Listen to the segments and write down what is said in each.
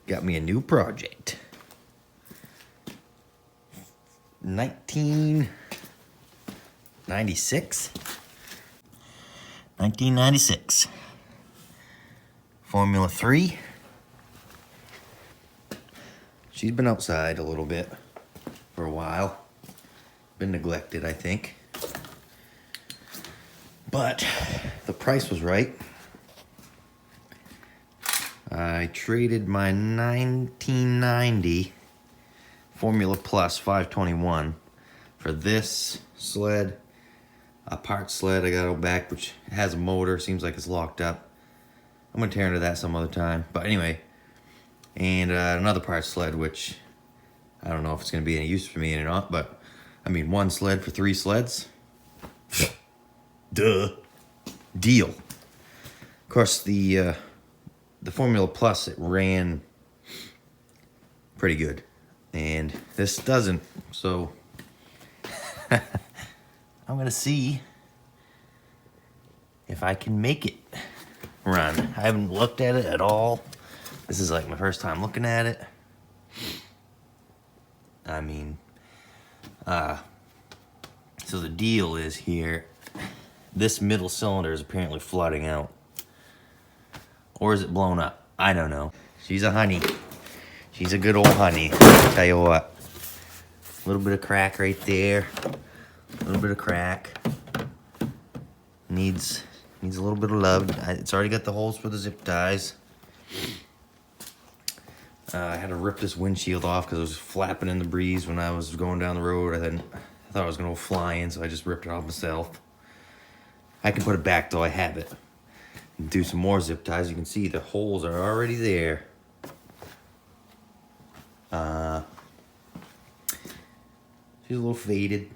got me a new project. 1996. Formula 3. She's been outside a little bit for a while. Been neglected, I think. But the price was right. I traded my 1990 Formula Plus 521 for this sled, a part sled I got out back, which has a motor, seems like it's locked up. I'm gonna tear into that some other time, but anyway, and another part sled, which I don't know if it's gonna be any use for me or not, but I mean, one sled for 3 sleds. Duh. Deal. Of course, the Formula Plus, it ran pretty good, and this doesn't, so I'm gonna see if I can make it run. I haven't looked at it at all. This is like my first time looking at it. I mean, so the deal is here, this middle cylinder is apparently flooding out. Or is it blown up? I don't know. She's a honey. She's a good old honey. I'll tell you what. A little bit of crack right there. A little bit of crack. Needs a little bit of love. It's already got the holes for the zip ties. I had to rip this windshield off because it was flapping in the breeze when I was going down the road. I thought I was going to go flying, so I just ripped it off myself. I can put it back though, I have it. Do some more zip ties. You can see the holes are already there. She's a little faded,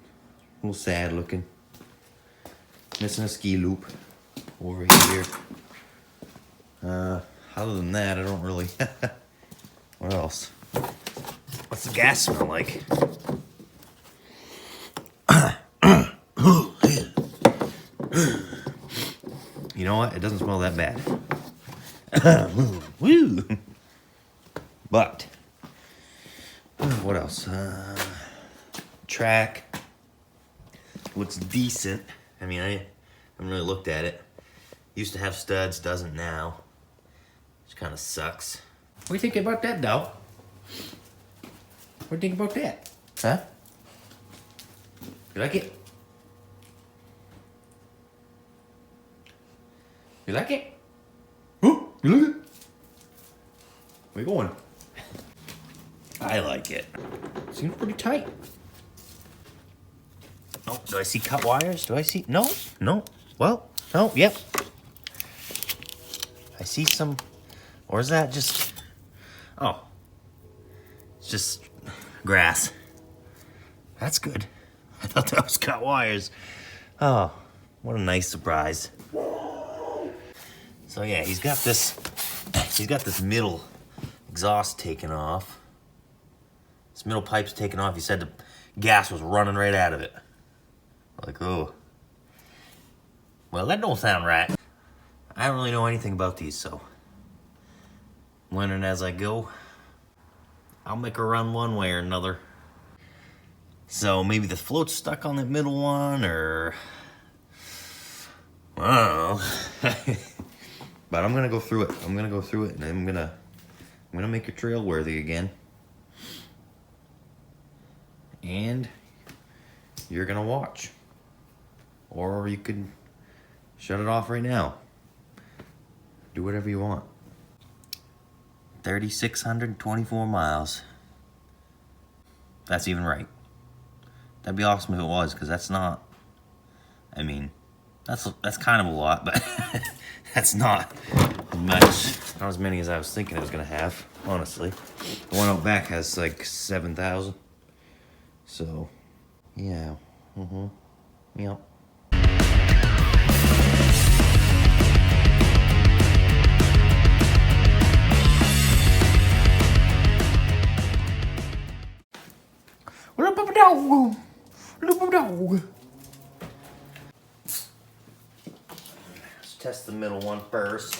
a little sad looking. Missing a ski loop over here. Other than that, I don't really. What else? What's the gas smell like? You know what? It doesn't smell that bad. Woo! But what else? Track looks decent. I mean, I haven't really looked at it. Used to have studs, doesn't now. Which kind of sucks. What do you think about that, though? What do you think about that? Huh? You like it? You like it? Oh, you like it? Where you going? I like it. Seems pretty tight. Oh, do I see cut wires? Do I see? No, no. Well, no, yep. I see some, or is that just, oh, it's just grass. That's good. I thought that was cut wires. Oh, what a nice surprise. So yeah, he's got this middle exhaust taken off. This middle pipe's taken off. He said the gas was running right out of it. Like, oh. Well, that don't sound right. I don't really know anything about these, so learning as I go. I'll make her run one way or another. So maybe the float's stuck on that middle one, or I don't know. But I'm gonna go through it. I'm gonna go through it, and I'm gonna make it trail worthy again. And you're gonna watch, or you could shut it off right now. Do whatever you want. 3,624 miles. That's even right. That'd be awesome if it was, because that's not. I mean, that's kind of a lot, but that's not much. Not as many as I was thinking it was gonna have, honestly. The one out back has like 7,000. So, yeah. Yep. Little dog. Little dog. Let's test the middle one first,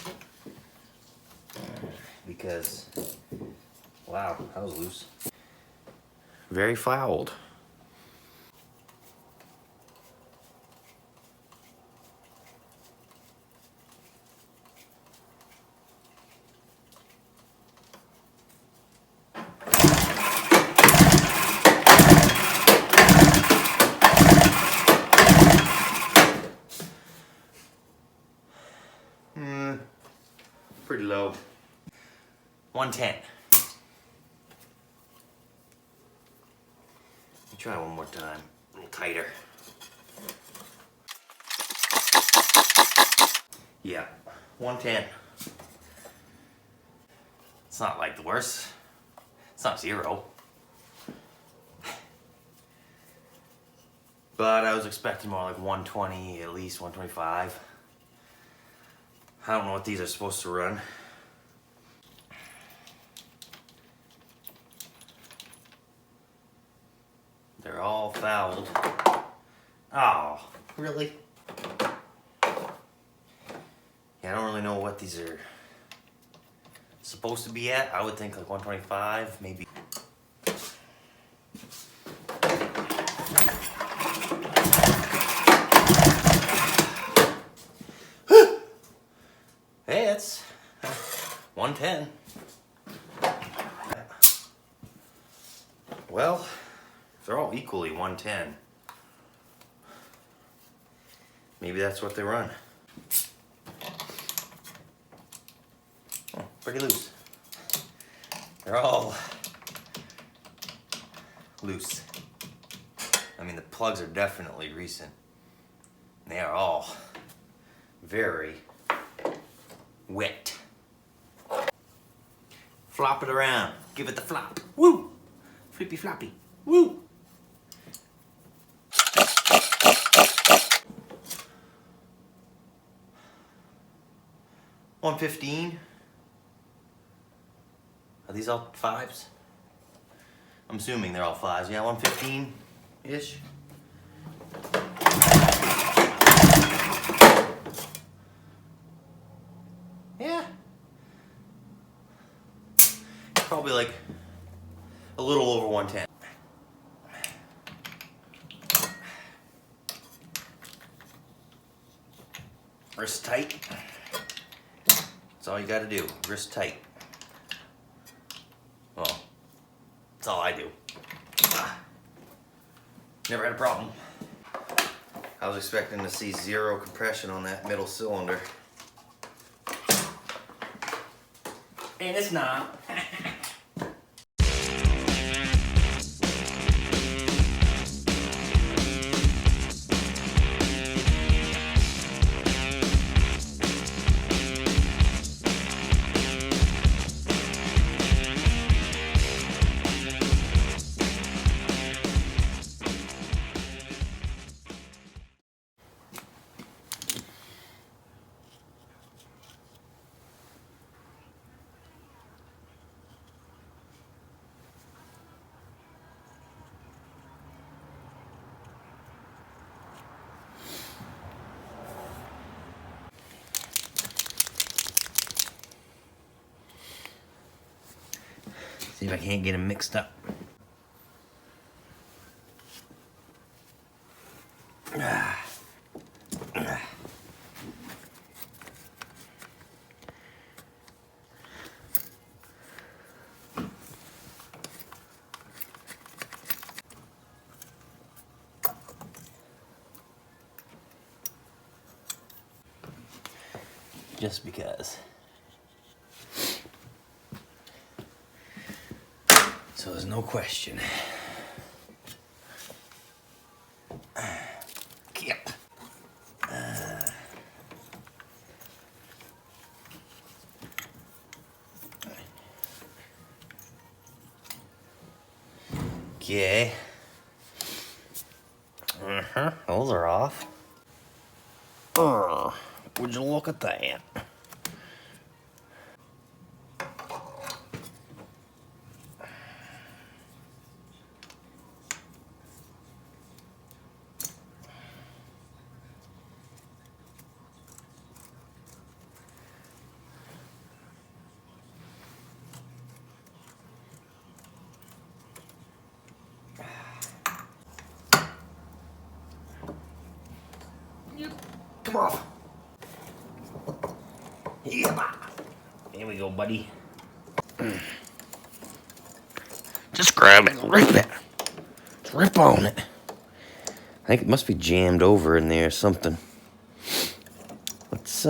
because Wow, that was loose. Very fouled. Pretty low. 110. Try one more time, a little tighter. Yeah, 110. It's not like the worst. It's not 0. But I was expecting more like 120, at least 125. I don't know what these are supposed to run. They're all fouled. Oh, really? Yeah, I don't really know what these are supposed to be at. I would think like 125, maybe. Hey, it's 110. Well, they're all equally 110. Maybe that's what they run. Oh, pretty loose. They're all loose. I mean, the plugs are definitely recent. They are all very wet. Flop it around. Give it the flop. Woo! Flippy floppy. Woo! $115. Are these all 5s? I'm assuming they're all 5s. Yeah, 115-ish. Yeah. Probably like a little over 110. Wrist tight. That's all you gotta do. Wrist tight. Well, that's all I do. Never had a problem. I was expecting to see 0 compression on that middle cylinder. And it's not. See if I can't get them mixed up. Just because. So there's no question. Yep. Okay. Those are off. Would you look at that? come off. Yeah. Here we go, buddy. Just grab it and rip it. Just rip on it. I think it must be jammed over in there or something. Let's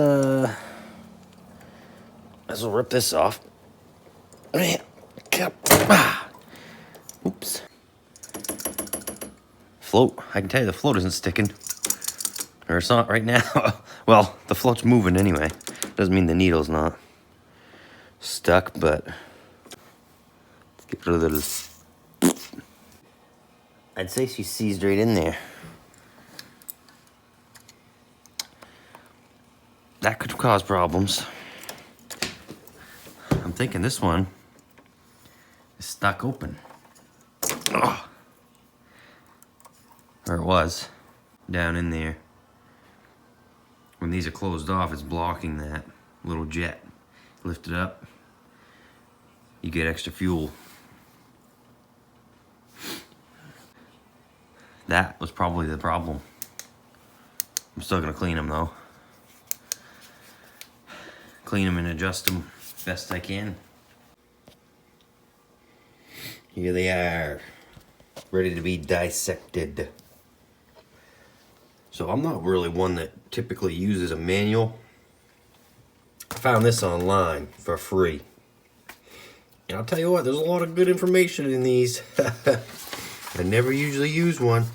rip this off. Oops. Float. I can tell you the float isn't sticking. Or it's not right now. Well, the float's moving anyway. Doesn't mean the needle's not stuck, but let's get rid of this. I'd say she seized right in there. That could cause problems. I'm thinking this one is stuck open. Oh. Or it was down in there. When these are closed off, it's blocking that little jet. Lift it up, you get extra fuel. That was probably the problem. I'm still gonna clean them though. Clean them and adjust them best I can. Here they are, ready to be dissected. So I'm not really one that typically uses a manual. I found this online for free. And I'll tell you what, there's a lot of good information in these. I never usually use one,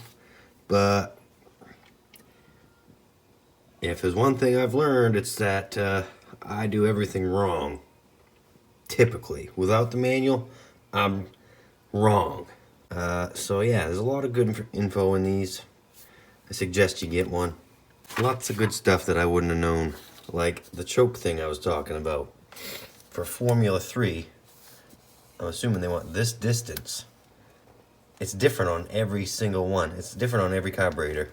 but if there's one thing I've learned, it's that I do everything wrong. Typically. Without the manual, I'm wrong. So yeah, there's a lot of good info in these. I suggest you get one. Lots of good stuff that I wouldn't have known. Like the choke thing I was talking about. For Formula 3, I'm assuming they want this distance. It's different on every single one. It's different on every carburetor.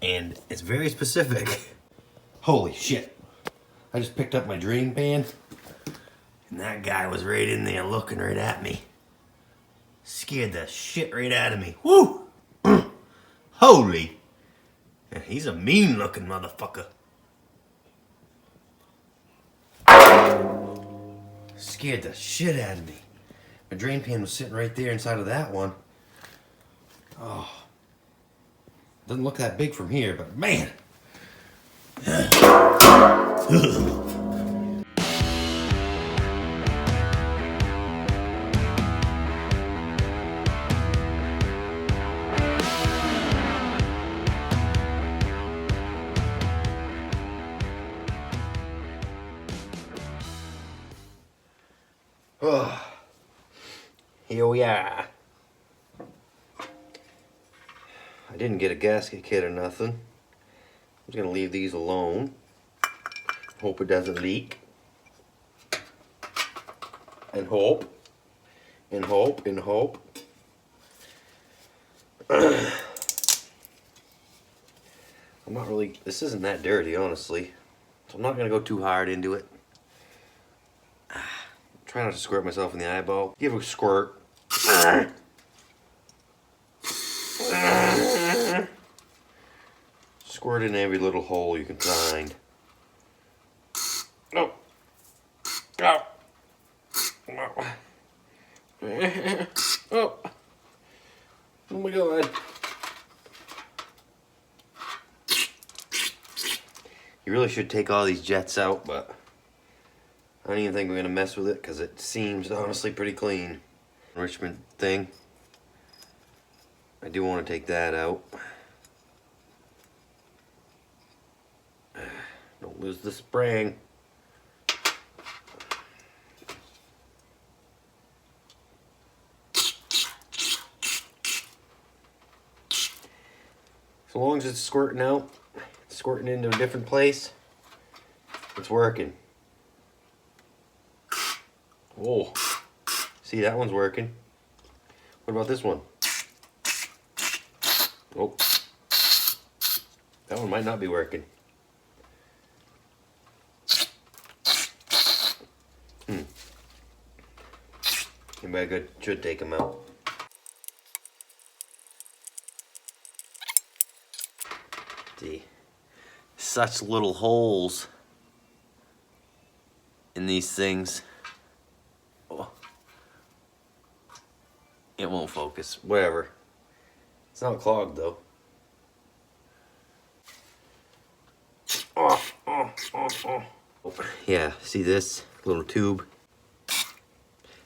And it's very specific. Holy shit. I just picked up my drain pan. And that guy was right in there looking right at me. Scared the shit right out of me. Woo! Holy! Yeah, he's a mean looking motherfucker. Scared the shit out of me. My drain pan was sitting right there inside of that one. Oh. Doesn't look that big from here, but man! Oh, here we are. I didn't get a gasket kit or nothing. I'm just gonna leave these alone. Hope it doesn't leak. And hope. And hope. And hope. I'm not really, this isn't that dirty, honestly. So I'm not gonna go too hard into it. Try not to squirt myself in the eyeball. Give a squirt. Squirt in every little hole you can find. Oh. Oh. Oh. Oh my God. You really should take all these jets out, but I don't even think we're gonna mess with it because it seems honestly pretty clean. Enrichment thing. I do want to take that out. Don't lose the spring. So long as it's squirting out, squirting into a different place, it's working. Oh, see, that one's working. What about this one? Oh, that one might not be working. Maybe I should take them out. See, such little holes in these things. Oh. It won't focus. Whatever. It's not clogged though. Yeah, see this little tube?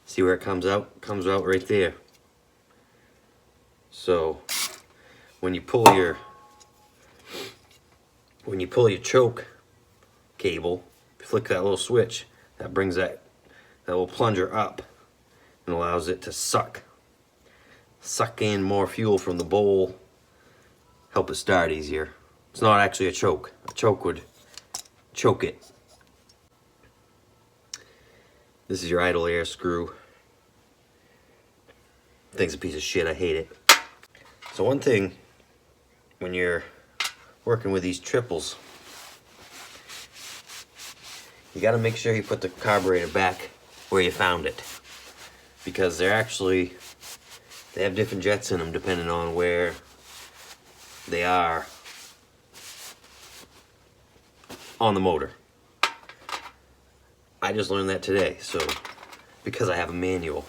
See where it comes out? It comes out right there. So when you pull your choke cable, flick that little switch, that brings that little plunger up and allows it to suck in more fuel from the bowl, help it start easier. It's not actually a choke. A choke would choke it. This is your idle air screw. Thing's a piece of shit, I hate it. So one thing, when you're working with these triples, you gotta make sure you put the carburetor back where you found it. Because they have different jets in them depending on where they are on the motor. I just learned that today, so because I have a manual.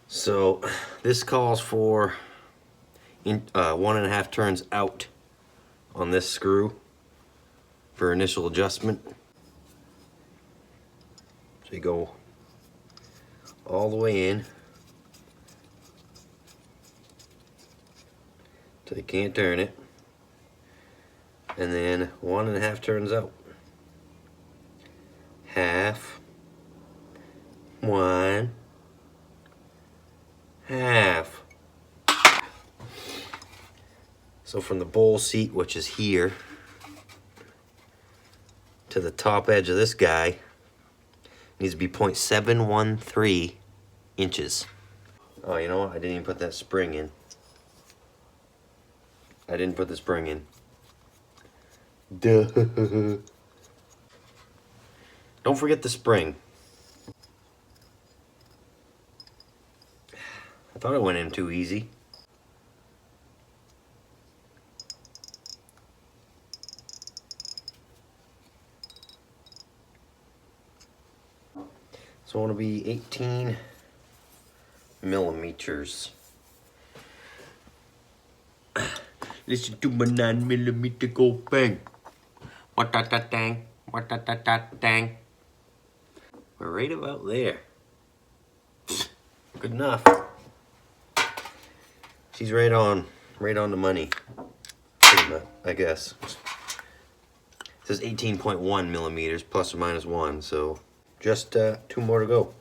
So this calls for 1.5 turns out on this screw for initial adjustment. So you go all the way in till you can't turn it, and then 1.5 turns out. Half, 1, half. So from the bowl seat, which is here, to the top edge of this guy needs to be 0.713 inches. Oh, you know what? I didn't even put that spring in. I didn't put the spring in. Duh. Don't forget the spring. I thought it went in too easy. So I want to be 18 millimeters. Listen to my 9mm go bang. What da da dang. What da da da dang. We're right about there. Good enough. She's right on the money. Pretty much, I guess. It says 18.1 millimeters plus or minus 1, so just 2 more to go.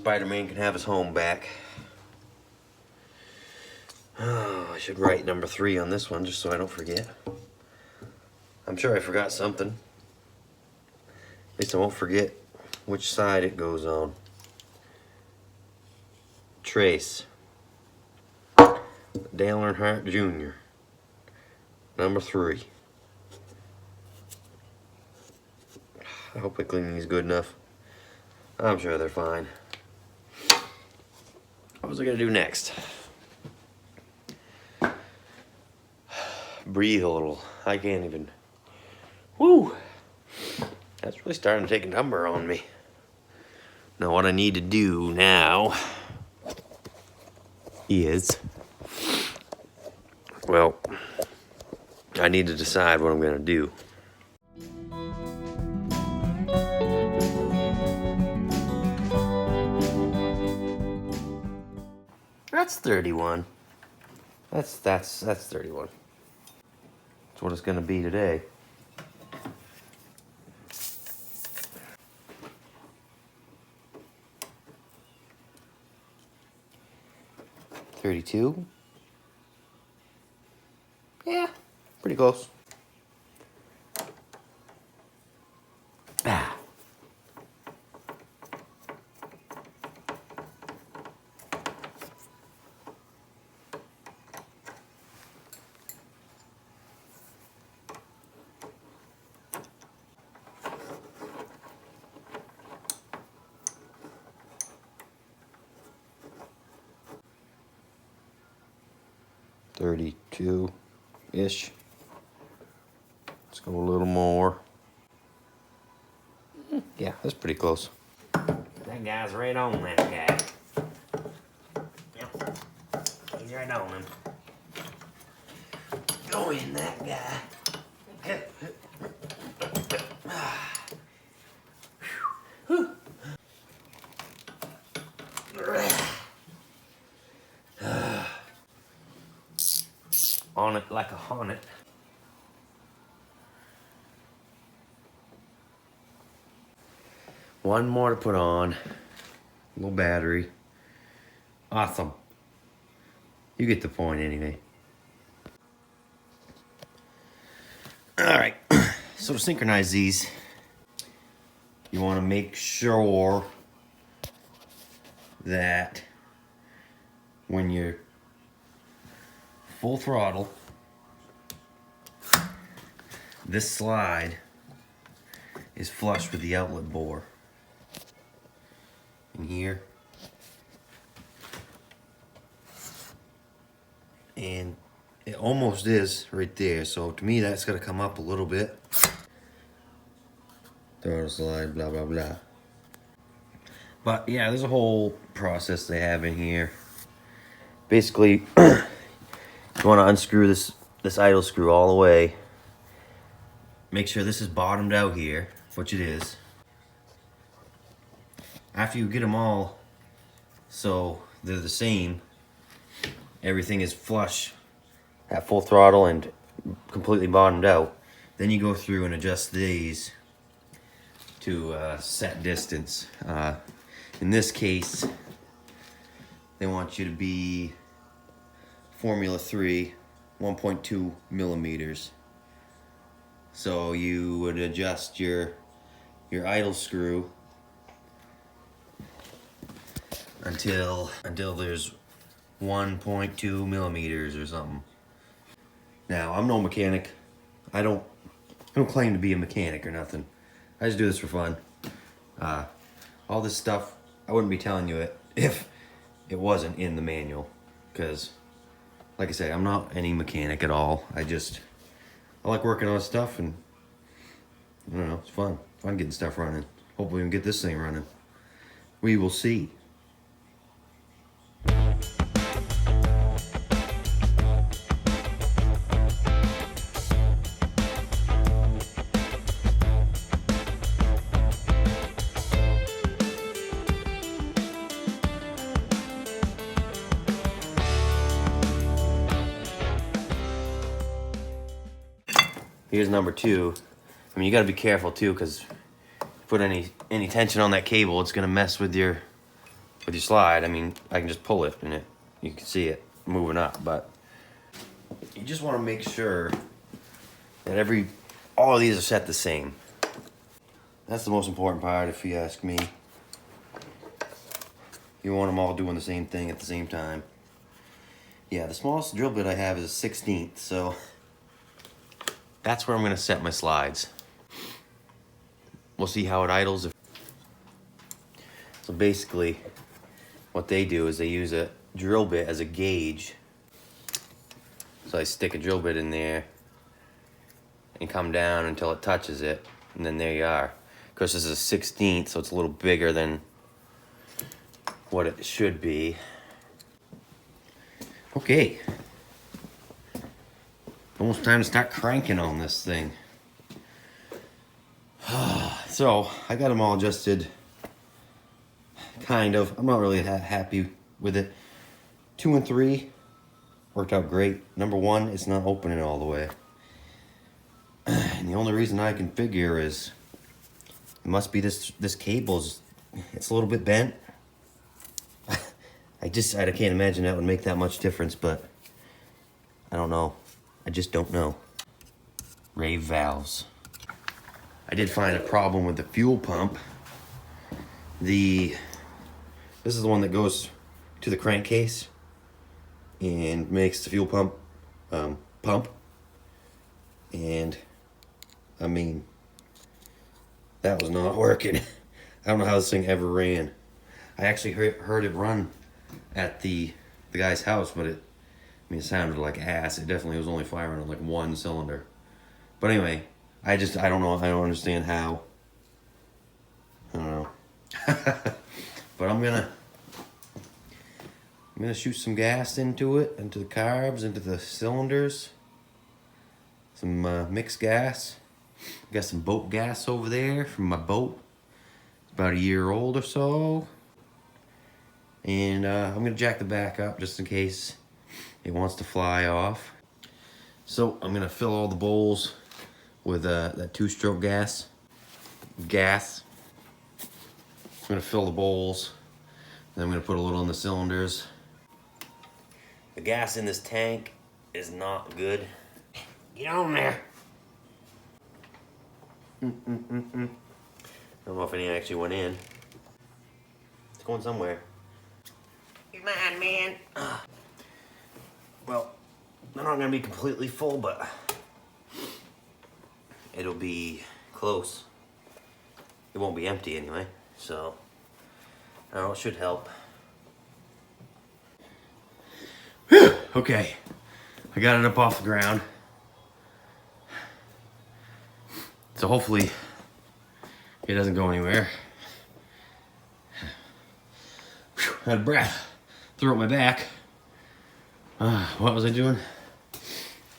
Spider-Man can have his home back. Oh, I should write number 3 on this one just so I don't forget. I'm sure I forgot something. At least I won't forget which side it goes on. Trace. Dale Earnhardt Jr. Number 3. I hope my cleaning is good enough. I'm sure they're fine. What was I gonna do next? Breathe a little. I can't even. Woo! That's really starting to take a number on me. Now what I need to do now is, well, I need to decide what I'm gonna do. That's 31. That's 31. That's what it's gonna be today. $32. Yeah, pretty close. Ah. $32-ish. Let's go a little more. Yeah, that's pretty close. That guy's right on that guy. Yep. He's right on him. Go in that guy. On it like a hornet. One more to put on. Little battery. Awesome. You get the point anyway. Alright, so to synchronize these, you want to make sure that when you're full throttle, this slide is flush with the outlet bore. In here. And it almost is right there, so to me that's got to come up a little bit. Throttle slide, blah blah blah. But yeah, there's a whole process they have in here. Basically, you want to unscrew this idle screw all the way. Make sure this is bottomed out here, which it is. After you get them all so they're the same, everything is flush at full throttle and completely bottomed out, then you go through and adjust these to set distance. In this case, they want you to be Formula 3, 1.2 millimeters. So you would adjust your idle screw until there's 1.2 millimeters or something. Now, I'm no mechanic. I don't claim to be a mechanic or nothing. I just do this for fun. All this stuff, I wouldn't be telling you it if it wasn't in the manual, because like I say, I'm not any mechanic at all. I like working on stuff, and I don't know, it's fun getting stuff running. Hopefully we can get this thing running. We will see. Here's number 2. I mean, you gotta be careful too, because put any tension on that cable, it's gonna mess with your with your slide, I mean, I can just pull it and you can see it moving up, but you just want to make sure that all of these are set the same. That's the most important part, if you ask me. You want them all doing the same thing at the same time. Yeah, the smallest drill bit I have is a 1/16, so that's where I'm going to set my slides. We'll see how it idles. So basically, what they do is they use a drill bit as a gauge. So I stick a drill bit in there and come down until it touches it, and then there you are. Of course, this is a 1/16, so it's a little bigger than what it should be. Okay. Almost time to start cranking on this thing. So, I got them all adjusted. Kind of. I'm not really happy with it. 2 and 3 worked out great. Number 1, it's not opening all the way. And the only reason I can figure is it must be this cable's, it's a little bit bent. I can't imagine that would make that much difference, but I don't know. I just don't know. Rave valves. I did find a problem with the fuel pump. This is the one that goes to the crankcase and makes the fuel pump pump. And I mean, that was not working. I don't know how this thing ever ran. I actually heard it run at the guy's house, but it sounded like ass. It definitely was only firing on like 1 cylinder. But anyway, I don't know. I don't understand how. I don't know. But I'm gonna shoot some gas into it, into the carbs, into the cylinders. Some mixed gas. Got some boat gas over there from my boat. It's about a year old or so. And I'm gonna jack the back up just in case it wants to fly off. So I'm gonna fill all the bowls with that 2-stroke gas. I'm gonna fill the bowls. Then I'm gonna put a little in the cylinders. The gas in this tank is not good. Get on there. I don't know if any actually went in. It's going somewhere. Come on, man. Well, they're not gonna be completely full, but it'll be close. It won't be empty anyway, so I don't know, it should help. Whew, okay, I got it up off the ground. So hopefully it doesn't go anywhere. Whew, out of breath. Threw up my back. What was I doing?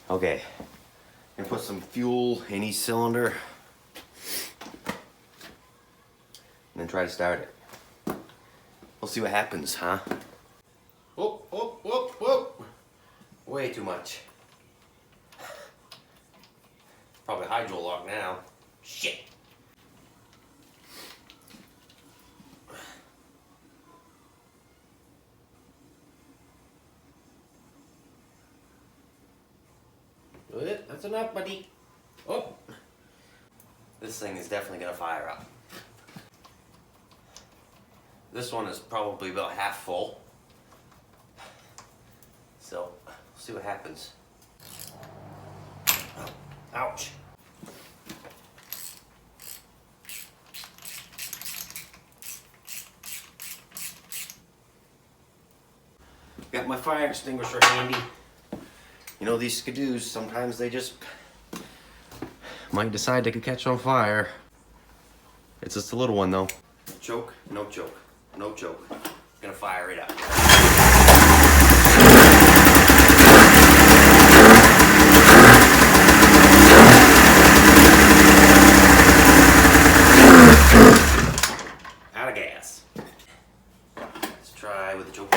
Okay, I'm gonna put some fuel in each cylinder and then try to start it. We'll see what happens, huh? Whoop, whoop, whoop, whoop. Way too much. Probably hydro lock now. Shit. That's enough, buddy. Oh. This thing is definitely gonna fire up. This one is probably about half full. So, we'll see what happens. Ouch. Got my fire extinguisher handy. You know, these Skidoos, sometimes they just might decide they could catch on fire. It's just a little one though. Choke, no choke, no choke. Gonna fire it up. Out of gas. Let's try with the choke.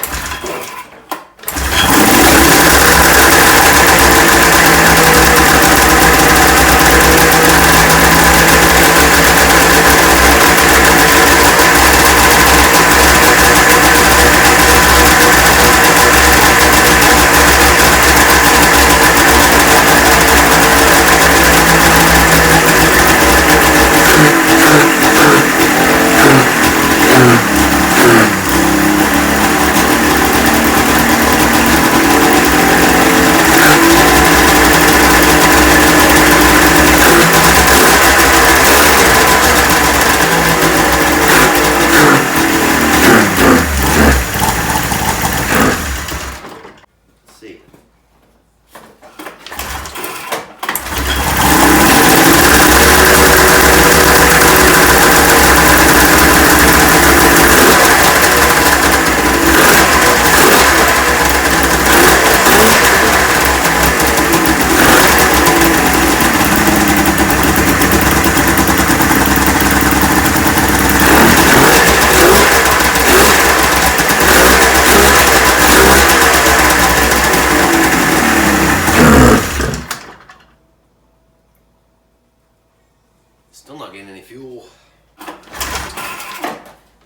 Still not getting any fuel.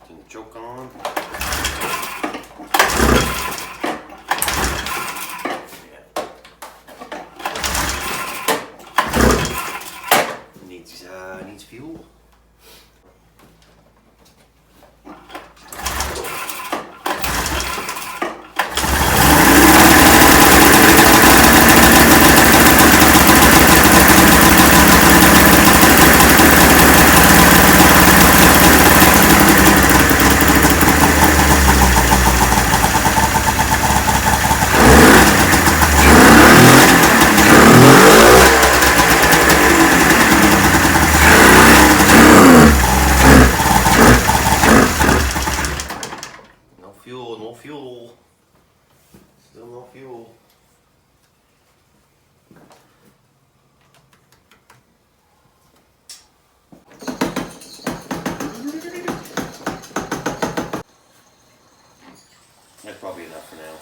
Didn't choke on. Needs fuel. No fuel. Still no fuel. That's probably enough for now.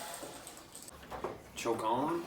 Choke on.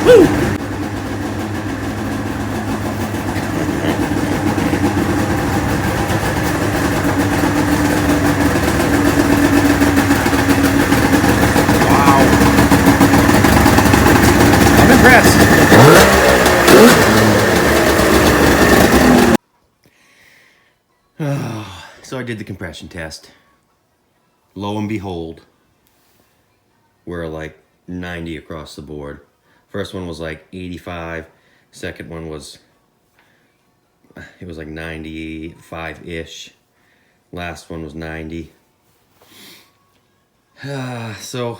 Woo! Wow. I'm impressed. So I did the compression test. Lo and behold, we're like 90 across the board. First one was like 85. Second one was, it was like 95-ish. Last one was 90. So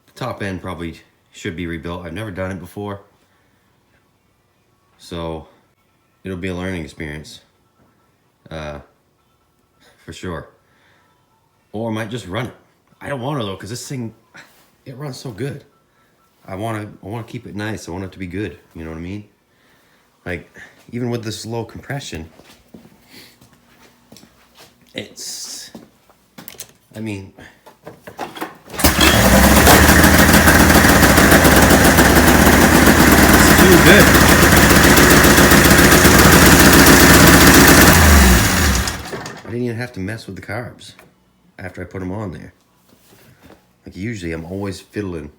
the top end probably should be rebuilt. I've never done it before, so it'll be a learning experience, for sure. Or I might just run it. I don't want to though, because this thing, it runs so good. I want to keep it nice. I want it to be good. You know what I mean? Like, even with this low compression, it's, I mean, it's too good. I didn't even have to mess with the carbs after I put them on there. Like, usually I'm always fiddling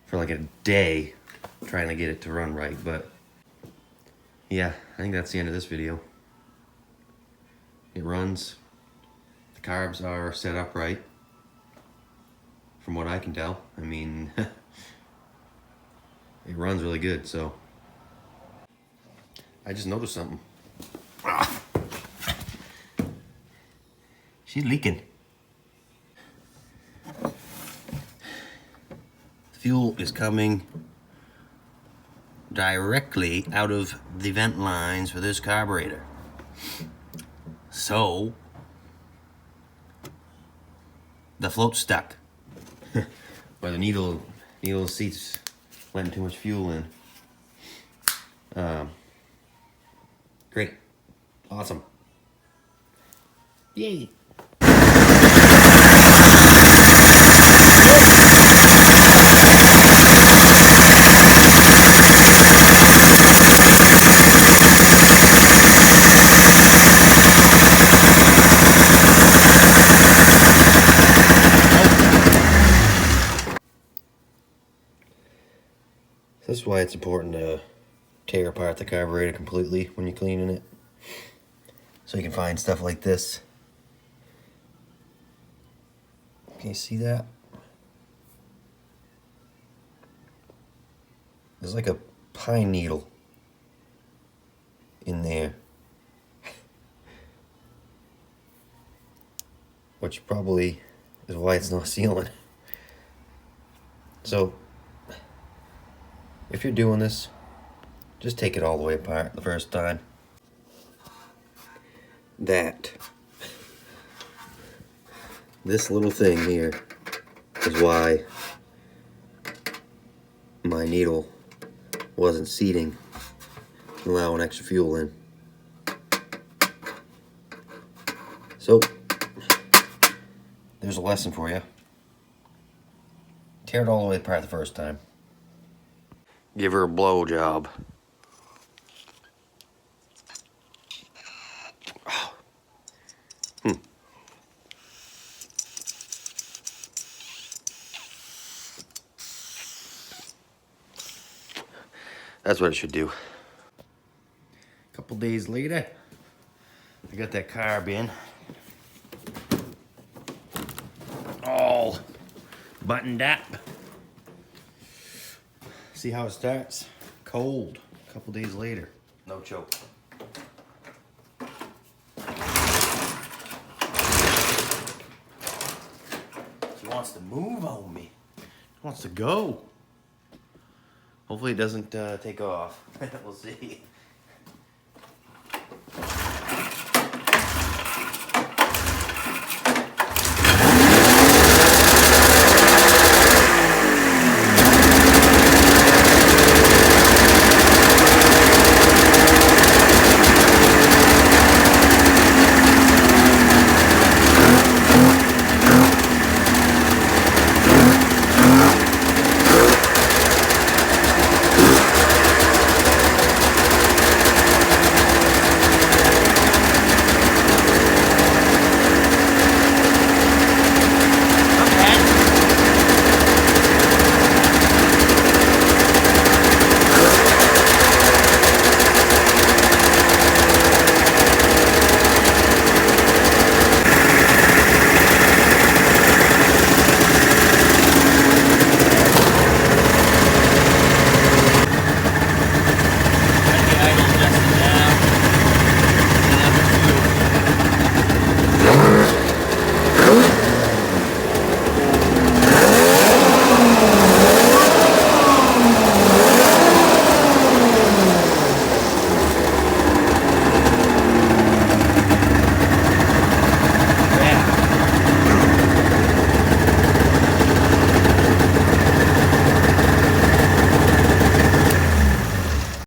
for like a day trying to get it to run right, but yeah, I think that's the end of this video. It runs. The carbs are set up right, from what I can tell. I mean, it runs really good, so. I just noticed something. She's leaking. Fuel is coming directly out of the vent lines for this carburetor. So the float's stuck. Where the needle seats letting too much fuel in. Great. Awesome. Yay. This is why it's important to tear apart the carburetor completely when you're cleaning it. So you can find stuff like this. Can you see that? There's like a pine needle in there. Which probably is why it's not sealing. So, if you're doing this, just take it all the way apart the first time. This little thing here is why my needle wasn't seating, allowing extra fuel in. So, there's a lesson for you. Tear it all the way apart the first time. Give her a blow job. That's what it should do. A couple days later, I got that carb in. All buttoned up. See how it starts? Cold. A couple days later, no choke. He wants to move on me. He wants to go. Hopefully it doesn't take off. We'll see.